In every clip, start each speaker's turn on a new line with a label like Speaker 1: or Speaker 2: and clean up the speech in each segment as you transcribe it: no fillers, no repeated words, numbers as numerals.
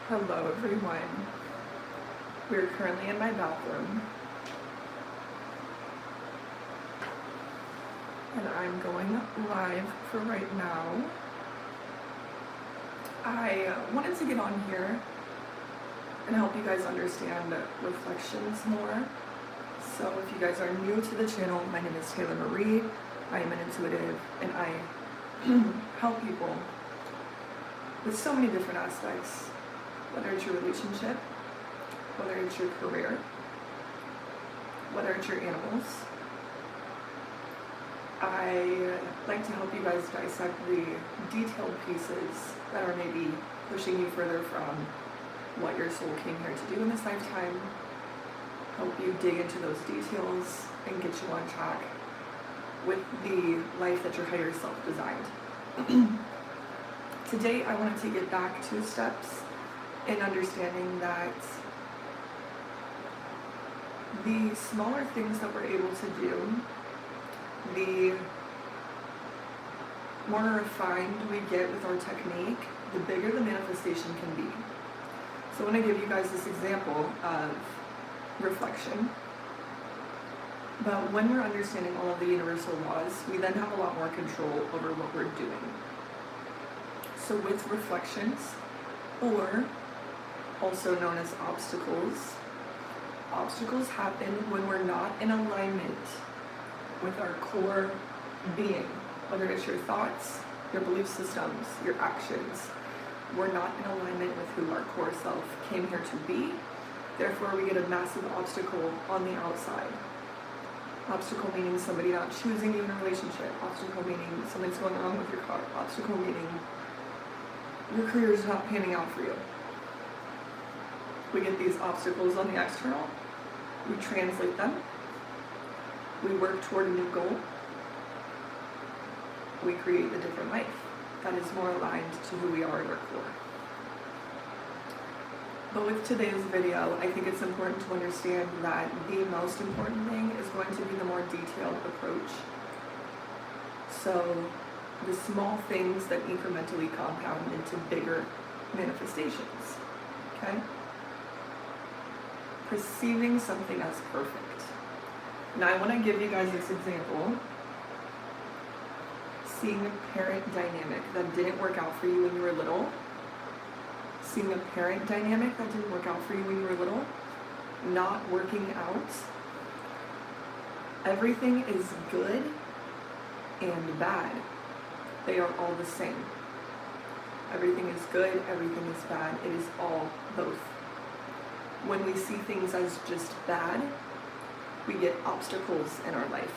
Speaker 1: Hello everyone. We're currently in my bathroom and I'm going live for right now. I wanted to get on here and help you guys understand reflections more. So if you guys are new to the channel, my name is Taylor Marie. I am an intuitive and I help people with so many different aspects, whether it's your relationship, whether it's your career, whether it's your animals. I like to help you guys dissect the detailed pieces that are maybe pushing you further from what your soul came here to do in this lifetime, help you dig into those details and get you on track with the life that your higher self designed. Today I wanted to get back 2 steps in understanding that the smaller things that we're able to do, the more refined we get with our technique, the bigger the manifestation can be. So I want to give you guys this example of reflection. But when we're understanding all of the universal laws, we then have a lot more control over what we're doing. So with reflections, or also known as obstacles, obstacles happen when we're not in alignment with our core being, whether it's your thoughts, your belief systems, your actions. We're not in alignment with who our core self came here to be. Therefore, we get a massive obstacle on the outside. Obstacle meaning somebody not choosing you in a relationship. Obstacle meaning something's going wrong with your car. Obstacle meaning your career is not panning out for you. We get these obstacles on the external. We translate them. We work toward a new goal. We create a different life that is more aligned to who we are at our core. But with today's video, I think it's important to understand that the most important thing is going to be the more detailed approach. So the small things that incrementally compound into bigger manifestations, okay? Perceiving something as perfect. Now I want to give you guys this example. Seeing a parent dynamic that didn't work out for you when you were little. Seeing a parent dynamic that didn't work out for you when you were little. Not working out. Everything is good and bad. They are all the same. Everything is good, everything is bad. It is all both. When we see things as just bad, we get obstacles in our life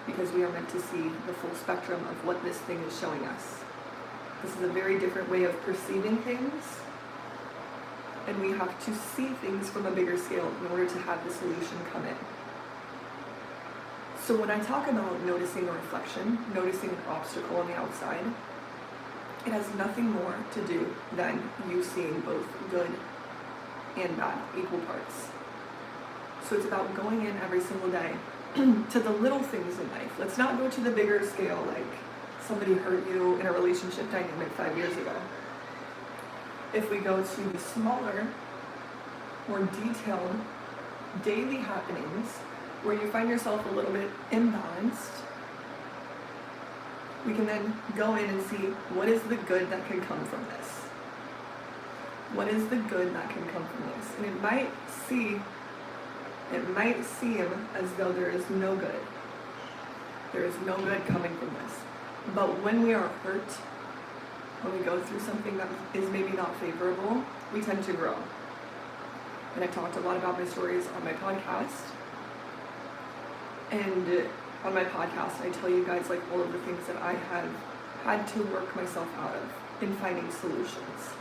Speaker 1: because we are meant to see the full spectrum of what this thing is showing us. This is a very different way of perceiving things, and we have to see things from a bigger scale in order to have the solution come in. So when I talk about noticing a reflection, noticing an obstacle on the outside, it has nothing more to do than you seeing both good and bad, equal parts. So it's about going in every single day to the little things in life. Let's not go to the bigger scale, like somebody hurt you in a relationship dynamic 5 years ago. If we go to the smaller, more detailed daily happenings where you find yourself a little bit imbalanced, we can then go in and see what is the good that can come from this. What is the good that can come from this? And it might seem as though there is no good. There is no good coming from this. But when we are hurt, when we go through something that is maybe not favorable, we tend to grow. And I talked a lot about my stories on my podcast. And on my podcast, I tell you guys like all of the things that I have had to work myself out of in finding solutions.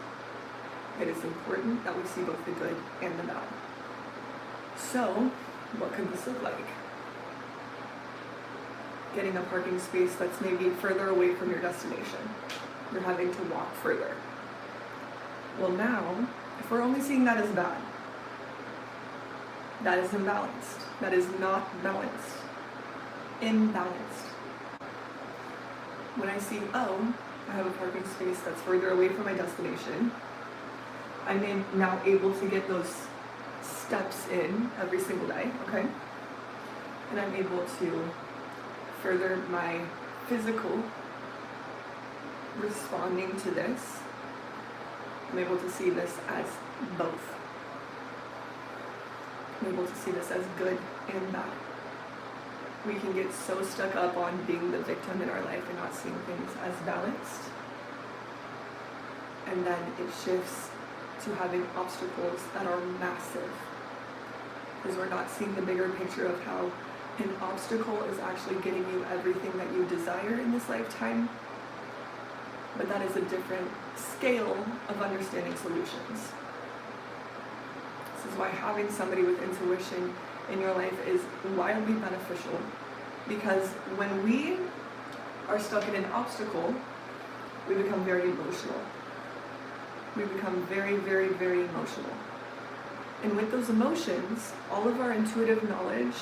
Speaker 1: It is important that we see both the good and the bad. So, what could this look like? Getting a parking space that's maybe further away from your destination. You're having to walk further. Well now, if we're only seeing that as bad, that is imbalanced. That is not balanced. Imbalanced. When I see, oh, I have a parking space that's further away from my destination. I'm now able to get those steps in every single day, okay? And I'm able to further my physical responding to this. I'm able to see this as both. I'm able to see this as good and bad. We can get so stuck up on being the victim in our life and not seeing things as balanced. And then it shifts to having obstacles that are massive. Because we're not seeing the bigger picture of how an obstacle is actually getting you everything that you desire in this lifetime. But that is a different scale of understanding solutions. This is why having somebody with intuition in your life is wildly beneficial, because when we are stuck in an obstacle, we become very emotional. We become very, very, very emotional. And with those emotions, all of our intuitive knowledge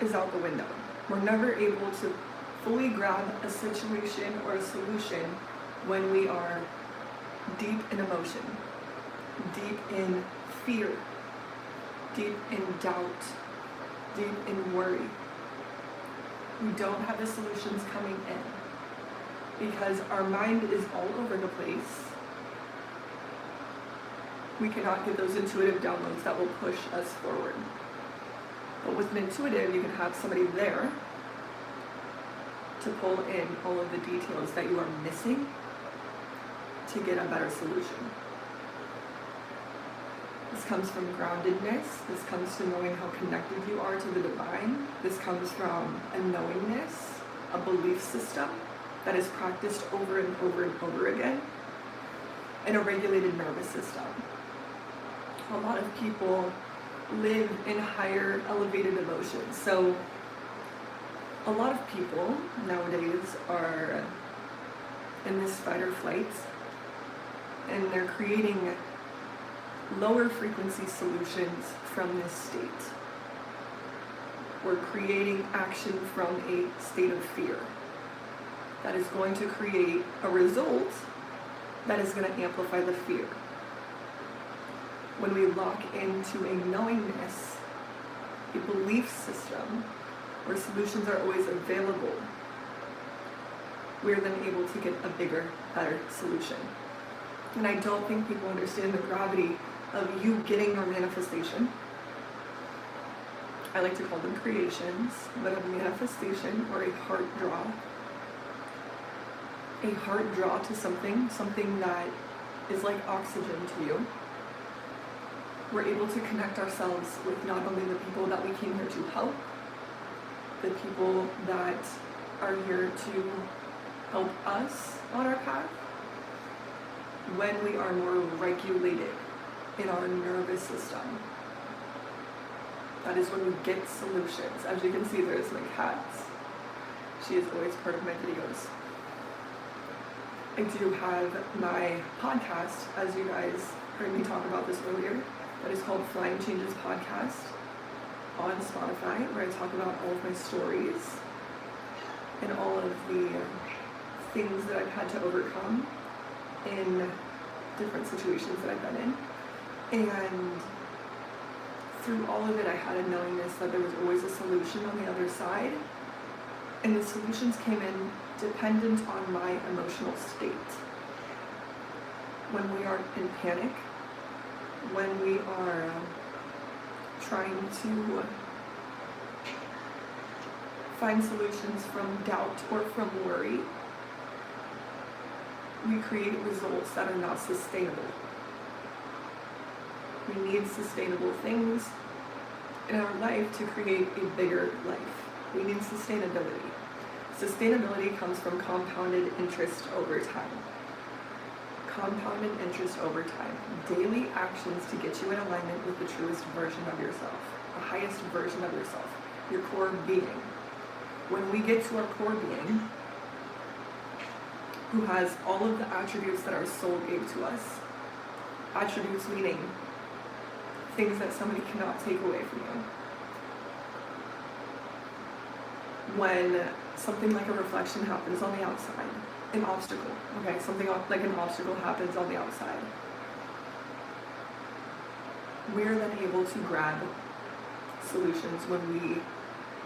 Speaker 1: is out the window. We're never able to fully grab a situation or a solution when we are deep in emotion, deep in fear, deep in doubt, deep in worry. We don't have the solutions coming in because our mind is all over the place. We cannot get those intuitive downloads that will push us forward. But with an intuitive, you can have somebody there to pull in all of the details that you are missing to get a better solution. This comes from groundedness. This comes to knowing how connected you are to the divine. This comes from a knowingness, a belief system that is practiced over and over and over again, and a regulated nervous system. A lot of people live in higher elevated emotions. So a lot of people nowadays are in this fight or flight, and they're creating lower frequency solutions from this state. We're creating action from a state of fear that is going to create a result that is going to amplify the fear. When we lock into a knowingness, a belief system where solutions are always available, we're then able to get a bigger, better solution. And I don't think people understand the gravity of you getting your manifestation. I like to call them creations, but a manifestation or a heart draw. A heart draw to something that is like oxygen to you. We're able to connect ourselves with not only the people that we came here to help, the people that are here to help us on our path, when we are more regulated in our nervous system. That is when we get solutions. As you can see, there's my cat. She is always part of my videos. I do have my podcast, as you guys heard me talk about this earlier, that is called Flying Changes Podcast on Spotify, where I talk about all of my stories and all of the things that I've had to overcome in different situations that I've been in. And through all of it, I had a knowingness that there was always a solution on the other side. And the solutions came in dependent on my emotional state. When we are in panic, when we are trying to find solutions from doubt or from worry, we create results that are not sustainable. We need sustainable things in our life to create a bigger life. We need sustainability. Sustainability comes from compounded interest over time. Compounded interest over time. Daily actions to get you in alignment with the truest version of yourself, the highest version of yourself, your core being. When we get to our core being, who has all of the attributes that our soul gave to us, attributes meaning things that somebody cannot take away from you. When something like a reflection happens on the outside, an obstacle, okay? Something like an obstacle happens on the outside. We're then able to grab solutions when we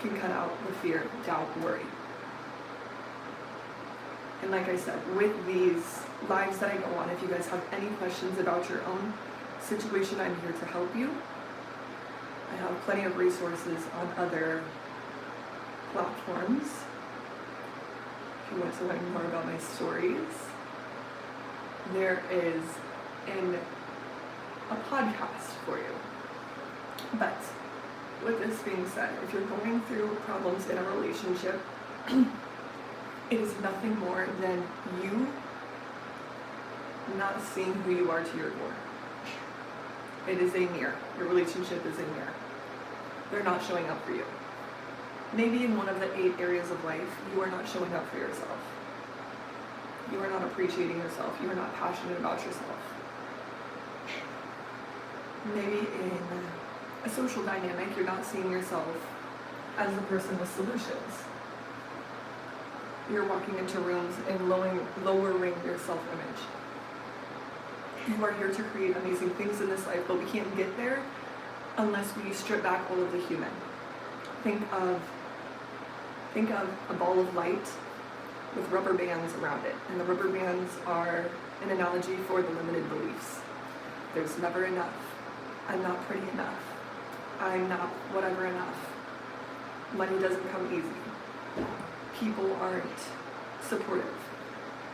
Speaker 1: can cut out the fear, doubt, worry. And like I said, with these lives that I go on, if you guys have any questions about your own situation, I'm here to help you. I have plenty of resources on other platforms. If you want to learn more about my stories, there is a podcast for you. But with this being said, if you're going through problems in a relationship, it is nothing more than you not seeing who you are to your core. It is a mirror. Your relationship is a mirror. They're not showing up for you. Maybe in one of the 8 areas of life, you are not showing up for yourself. You are not appreciating yourself. You are not passionate about yourself. Maybe in a social dynamic, you're not seeing yourself as the person with solutions. You're walking into rooms and lowering your self-image. You are here to create amazing things in this life, but we can't get there unless we strip back all of the human. Think of a ball of light with rubber bands around it, and the rubber bands are an analogy for the limited beliefs. There's never enough. I'm not pretty enough. I'm not whatever enough. Money doesn't come easy. People aren't supportive.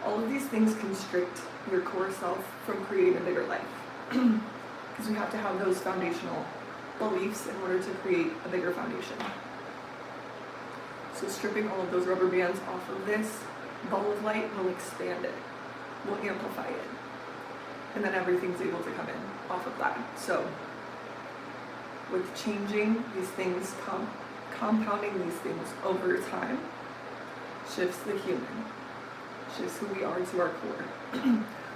Speaker 1: All of these things constrict your core self from creating a bigger life. Because we have to have those foundational beliefs in order to create a bigger foundation. So stripping all of those rubber bands off of this ball of light will expand it, will amplify it. And then everything's able to come in off of that. So with changing these things, compounding these things over time, shifts the human, shifts who we are to our core.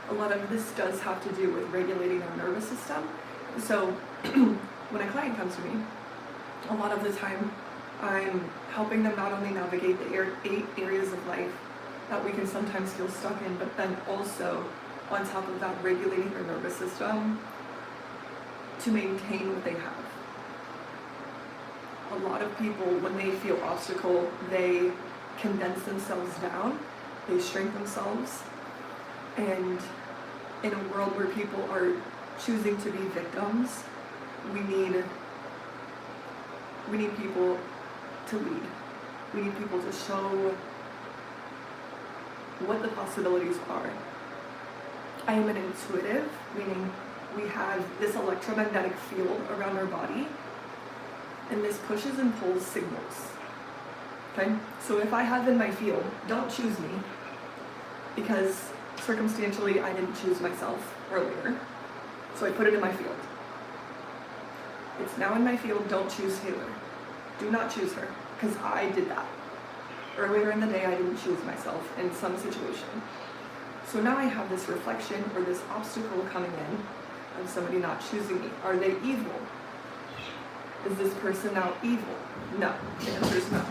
Speaker 1: A lot of this does have to do with regulating our nervous system. So when a client comes to me, a lot of the time I'm helping them not only navigate the 8 areas of life that we can sometimes feel stuck in, but then also on top of that, regulating their nervous system to maintain what they have. A lot of people, when they feel obstacle, they condense themselves down, they shrink themselves, and in a world where people are choosing to be victims, we need people to lead. We need people to show what the possibilities are. I am an intuitive, meaning we have this electromagnetic field around our body, and this pushes and pulls signals. Okay? So if I have in my field, don't choose me, because circumstantially I didn't choose myself earlier, so I put it in my field. It's now in my field, don't choose Taylor. Do not choose her, because I did that. Earlier in the day, I didn't choose myself in some situation. So now I have this reflection or this obstacle coming in of somebody not choosing me. Are they evil? Is this person now evil? No. The answer is no.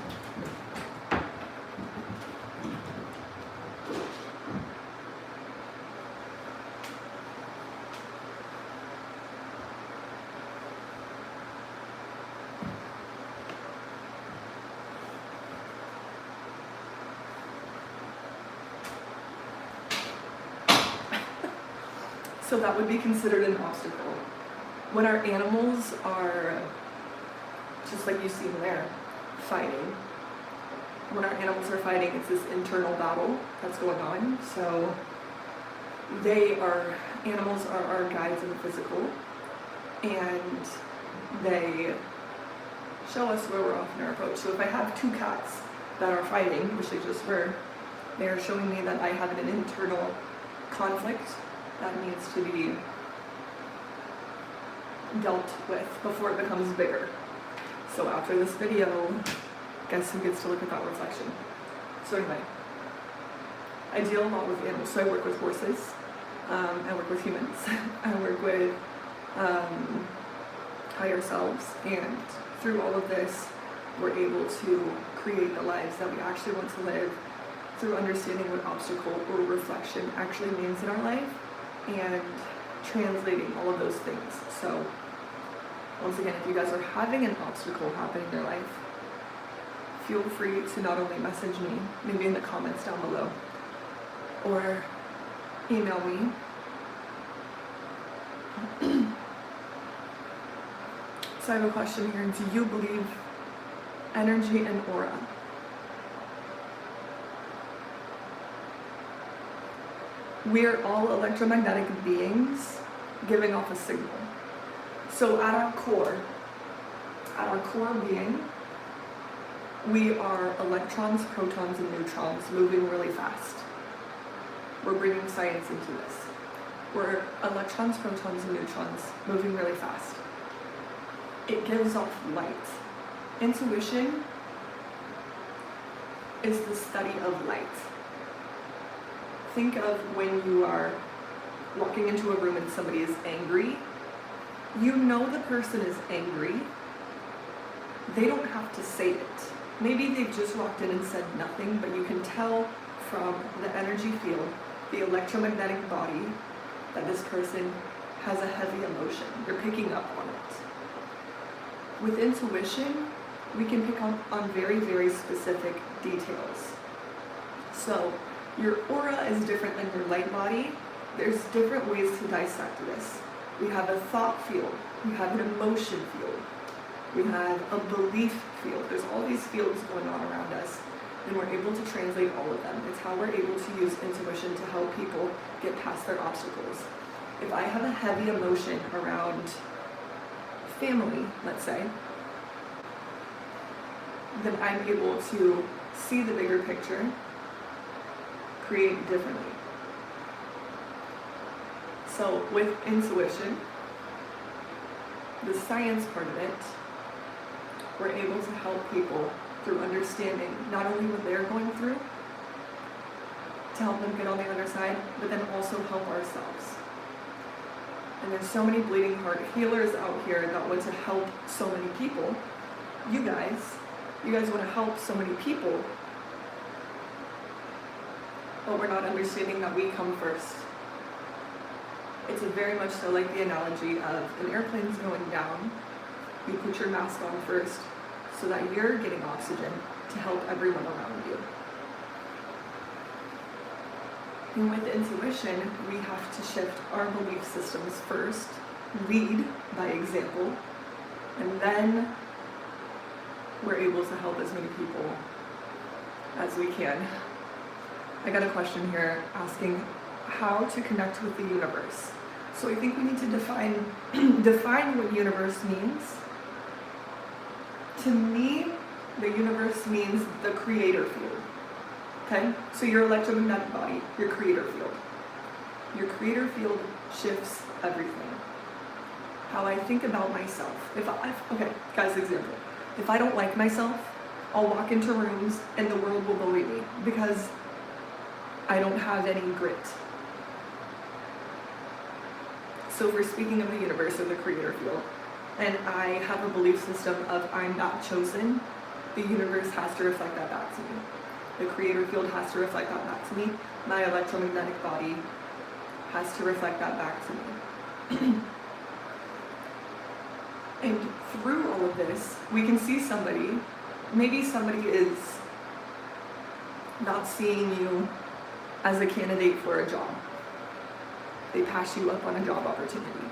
Speaker 1: So that would be considered an obstacle. When our animals are, just like you see them there, fighting, when our animals are fighting, it's this internal battle that's going on. So animals are our guides in the physical, and they show us where we're off in our approach. So if I have 2 cats that are fighting, which they just were, they're showing me that I have an internal conflict that needs to be dealt with before it becomes bigger. So after this video, guess who gets to look at that reflection? So anyway, I deal a lot with animals. So I work with horses, I work with humans, I work with higher selves, and through all of this, we're able to create the lives that we actually want to live, through understanding what obstacle or reflection actually means in our life and translating all of those things. So once again, if you guys are having an obstacle happen in your life, feel free to not only message me, maybe in the comments down below, or email me. So I have a question here. Do you believe energy and aura? We are all electromagnetic beings giving off a signal. So at our core being, we are electrons, protons, and neutrons moving really fast. We're bringing science into this. We're electrons, protons, and neutrons moving really fast. It gives off light. Intuition is the study of light. Think of when you are walking into a room and somebody is angry. You know the person is angry. They don't have to say it. Maybe they've just walked in and said nothing, but you can tell from the energy field, the electromagnetic body, that this person has a heavy emotion. You're picking up on it. With intuition, we can pick up on very, very specific details. So your aura is different than your light body. There's different ways to dissect this. We have a thought field. We have an emotion field. We have a belief field. There's all these fields going on around us, and we're able to translate all of them. It's how we're able to use intuition to help people get past their obstacles. If I have a heavy emotion around family, let's say, then I'm able to see the bigger picture, create differently. So with intuition, the science part of it, we're able to help people through understanding not only what they're going through, to help them get on the other side, but then also help ourselves. And there's so many bleeding heart healers out here that want to help so many people. You guys want to help so many people, but we're not understanding that we come first. It's very much so like the analogy of an airplane's going down. You put your mask on first so that you're getting oxygen to help everyone around you. And with intuition, we have to shift our belief systems first, lead by example, and then we're able to help as many people as we can. I got a question here asking how to connect with the universe. So I think we need to define what universe means. To me, the universe means the creator field. Okay? So your electromagnetic body, your creator field. Your creator field shifts everything. How I think about myself. Okay, guys, example. If I don't like myself, I'll walk into rooms and the world will bully me because I don't have any grit. So if we're speaking of the universe or the creator field, and I have a belief system of I'm not chosen, the universe has to reflect that back to me. The creator field has to reflect that back to me. My electromagnetic body has to reflect that back to me. And through all of this, we can see somebody, maybe somebody is not seeing you as a candidate for a job. They pass you up on a job opportunity.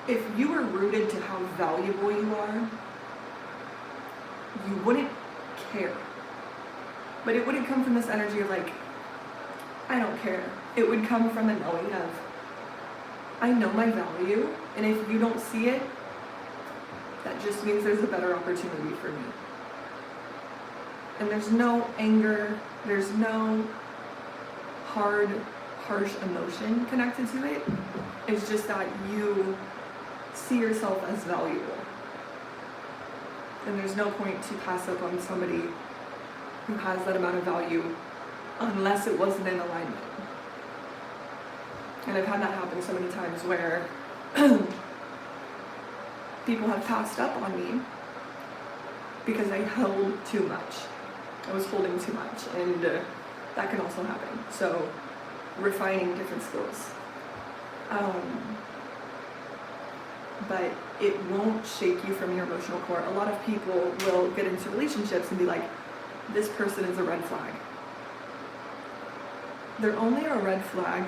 Speaker 1: If you were rooted to how valuable you are, you wouldn't care. But it wouldn't come from this energy of like, I don't care. It would come from a knowing of, I know my value, and if you don't see it, that just means there's a better opportunity for me. And there's no anger, there's no hard, harsh emotion connected to it. It's just that you see yourself as valuable. And there's no point to pass up on somebody who has that amount of value unless it wasn't in alignment. And I've had that happen so many times where people have passed up on me because I held too much. I was holding too much, and that can also happen. So refining different skills. But it won't shake you from your emotional core. A lot of people will get into relationships and be like, this person is a red flag. They're only a red flag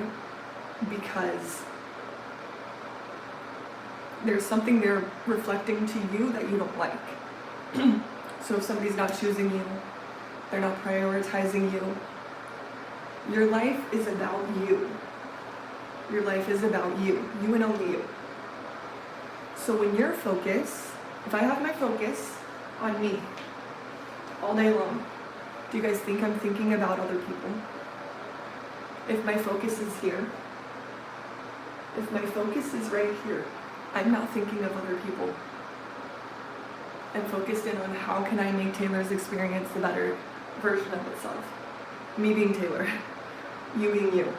Speaker 1: because there's something they're reflecting to you that you don't like. So if somebody's not choosing you, they're not prioritizing you, your life is about you. Your life is about you and only you. So when your focus, if I have my focus on me all day long, do you guys think I'm thinking about other people? If my focus is here, if my focus is right here, I'm not thinking of other people. I'm focused in on how can I make Taylor's experience the better version of itself. Me being Taylor, you being you.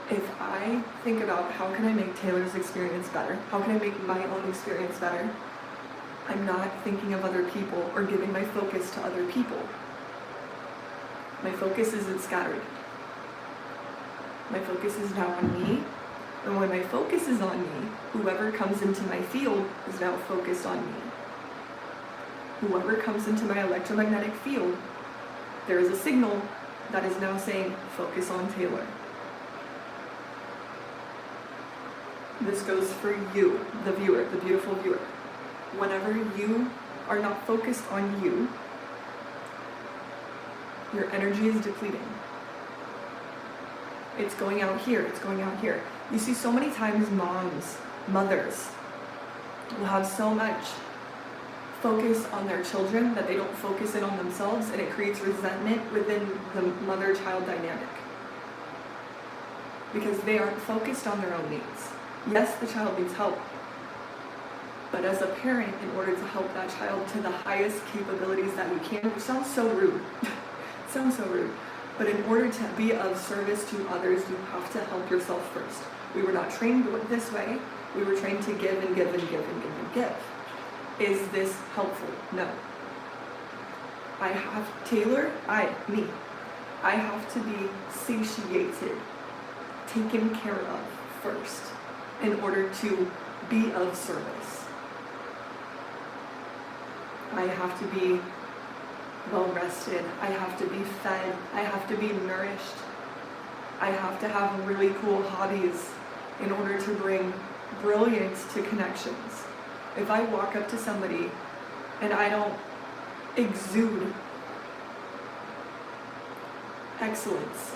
Speaker 1: If I think about how can I make Taylor's experience better, how can I make my own experience better, I'm not thinking of other people or giving my focus to other people. My focus isn't scattered. My focus is now on me, and when my focus is on me, whoever comes into my field is now focused on me. Whoever comes into my electromagnetic field, there is a signal that is now saying, focus on Taylor. This goes for you, the viewer, the beautiful viewer. Whenever you are not focused on you, your energy is depleting. It's going out here, it's going out here. You see so many times moms, mothers, will have so much focus on their children that they don't focus in on themselves, and it creates resentment within the mother-child dynamic. Because they aren't focused on their own needs. Yes, the child needs help. But as a parent, in order to help that child to the highest capabilities that you can, which sounds so rude, sounds so rude, but in order to be of service to others, you have to help yourself first. We were not trained this way. We were trained to give and give and give and give and give. Is this helpful? No. I have, me, I have to be satiated, taken care of first in order to be of service. I have to be well rested. I have to be fed. I have to be nourished. I have to have really cool hobbies in order to bring brilliance to connections. If I walk up to somebody and I don't exude excellence,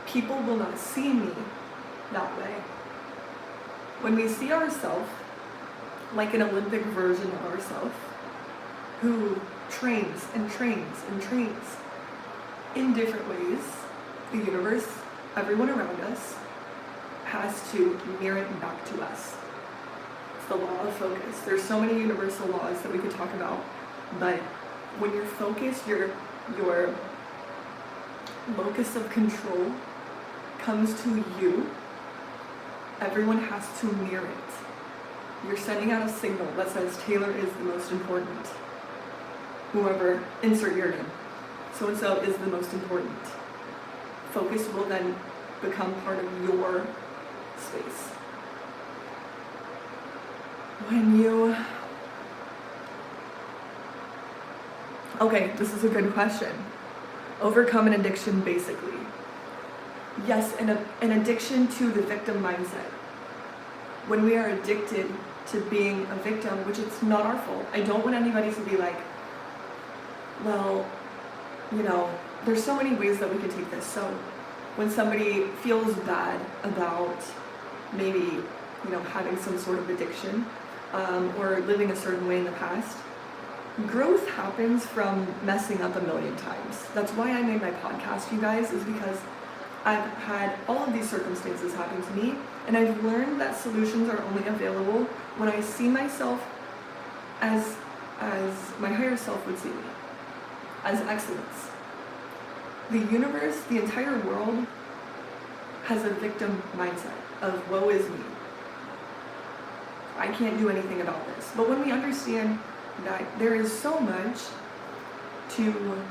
Speaker 1: people will not see me that way. When we see ourselves like an Olympic version of ourselves, who trains and trains and trains in different ways, the universe, everyone around us, has to mirror it back to us. It's the law of focus. There's so many universal laws that we could talk about, but when you're focused, your locus of control comes to you, everyone has to mirror it. You're sending out a signal that says Taylor is the most important. Whoever, insert your name. So-and-so is the most important. Focus will then become part of your space. Okay, this is a good question. Overcome an addiction, basically. Yes, an addiction to the victim mindset. When we are addicted to being a victim, which it's not our fault. I don't want anybody to be like, well, there's so many ways that we could take this. So when somebody feels bad about maybe, having some sort of addiction, or living a certain way in the past, growth happens from messing up a million times. That's why I made my podcast, you guys, is because I've had all of these circumstances happen to me, and I've learned that solutions are only available when I see myself as my higher self would see me, as excellence. The universe, the entire world, has a victim mindset of woe is me. I can't do anything about this. But when we understand that there is so much to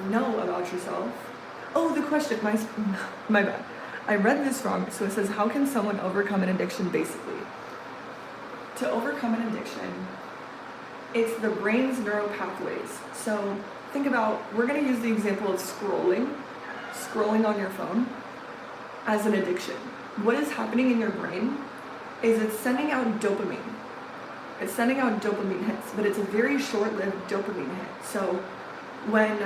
Speaker 1: know about yourself. Oh, the question, my bad. I read this wrong. So it says, how can someone overcome an addiction, basically? To overcome an addiction, it's the brain's neural pathways. So think about, we're going to use the example of scrolling on your phone as an addiction. What is happening in your brain is it's sending out dopamine. It's sending out dopamine hits, but it's a very short-lived dopamine hit. So when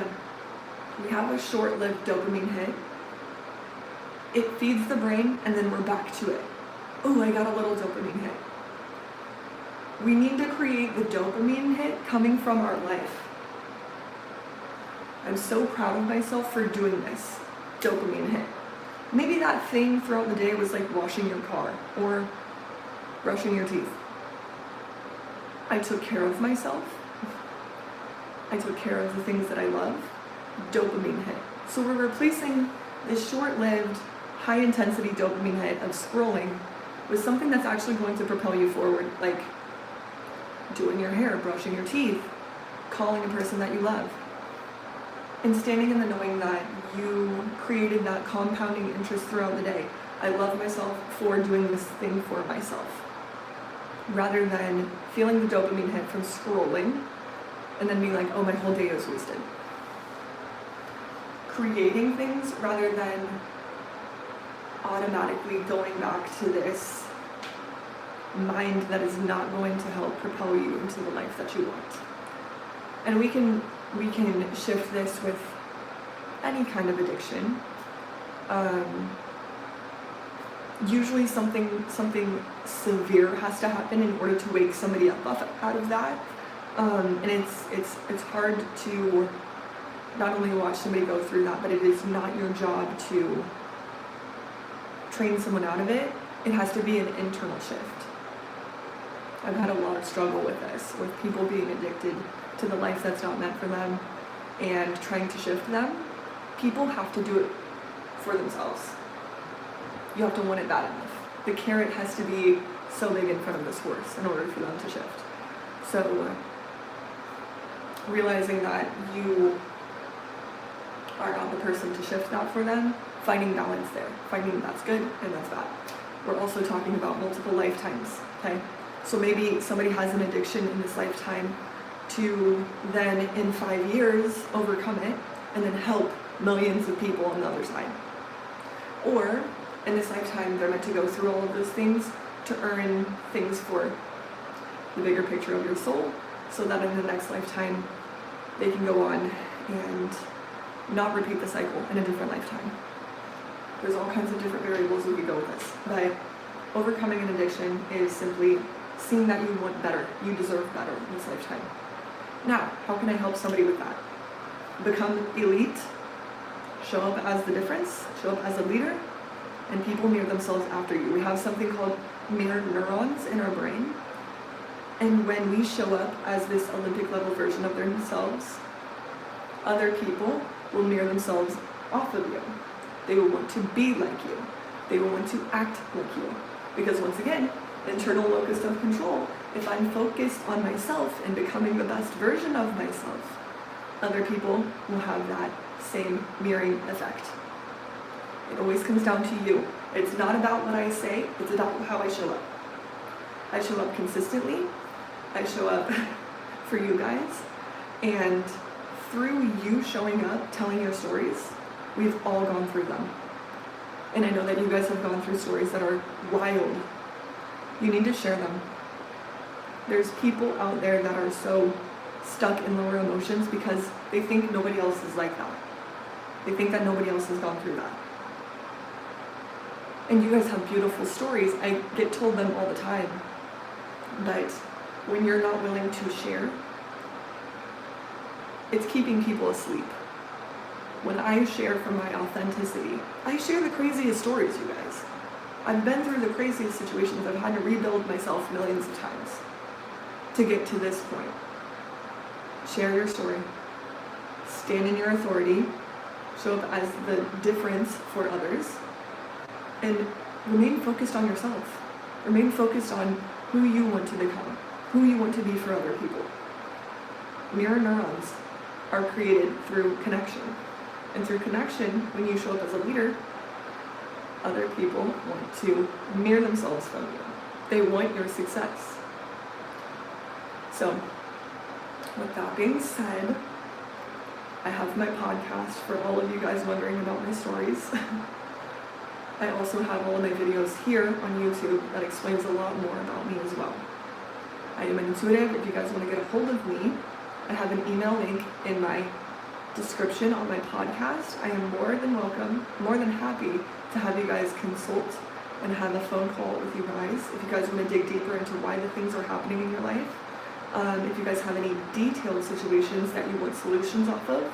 Speaker 1: we have a short-lived dopamine hit, it feeds the brain and then we're back to it. Oh, I got a little dopamine hit. We need to create the dopamine hit coming from our life. I'm so proud of myself for doing this dopamine hit. Maybe that thing throughout the day was like washing your car or brushing your teeth. I took care of myself. I took care of the things that I love. Dopamine hit. So we're replacing this short-lived, high-intensity dopamine hit of scrolling with something that's actually going to propel you forward, like doing your hair, brushing your teeth, calling a person that you love, and standing in the knowing that you created that compounding interest throughout the day. I love myself for doing this thing for myself, rather than feeling the dopamine hit from scrolling and then being like, oh, my whole day is wasted. Creating things rather than automatically going back to this mind that is not going to help propel you into the life that you want. And we can shift this with any kind of addiction. Usually something severe has to happen in order to wake somebody up out of that. And it's hard to not only watch somebody go through that, but it is not your job to train someone out of it. It has to be an internal shift. I've had a lot of struggle with this, with people being addicted to the life that's not meant for them and trying to shift them. People have to do it for themselves. You have to want it bad enough. The carrot has to be so big in front of this horse in order for them to shift. So realizing that you are not the person to shift that for them, finding balance there, finding that's good and that's bad. We're also talking about multiple lifetimes, okay? So maybe somebody has an addiction in this lifetime to then in 5 years overcome it and then help millions of people on the other side. Or in this lifetime they're meant to go through all of those things to earn things for the bigger picture of your soul, so that in the next lifetime they can go on and not repeat the cycle in a different lifetime. There's all kinds of different variables we could go with this, but overcoming an addiction is simply seeing that you want better, you deserve better in this lifetime. Now, how can I help somebody with that? Become elite, show up as the difference, show up as a leader, and people mirror themselves after you. We have something called mirror neurons in our brain, and when we show up as this Olympic level version of themselves, other people will mirror themselves off of you. They will want to be like you. They will want to act like you. Because once again, internal locus of control, if I'm focused on myself and becoming the best version of myself, other people will have that same mirroring effect. It always comes down to you. It's not about what I say, it's about how I show up. I show up consistently, I show up for you guys, and through you showing up, telling your stories, we've all gone through them. And I know that you guys have gone through stories that are wild. You need to share them. There's people out there that are so stuck in lower emotions because they think nobody else is like that. They think that nobody else has gone through that. And you guys have beautiful stories. I get told them all the time. But when you're not willing to share, it's keeping people asleep. When I share from my authenticity, I share the craziest stories, you guys. I've been through the craziest situations. I've had to rebuild myself millions of times to get to this point. Share your story. Stand in your authority. Show up as the difference for others. And remain focused on yourself. Remain focused on who you want to become, who you want to be for other people. Mirror neurons. are created through connection. And through connection, when you show up as a leader, other people want to mirror themselves from you. They want your success. So, with that being said, I have my podcast for all of you guys wondering about my stories. I also have all of my videos here on YouTube that explains a lot more about me as well. I am intuitive. If you guys want to get a hold of me, I have an email link in my description on my podcast. I am more than welcome, more than happy to have you guys consult and have a phone call with you guys. If you guys want to dig deeper into why the things are happening in your life, if you guys have any detailed situations that you want solutions off of,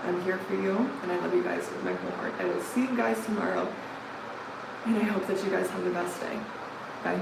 Speaker 1: I'm here for you, and I love you guys with my whole heart. I will see you guys tomorrow, and I hope that you guys have the best day. Bye.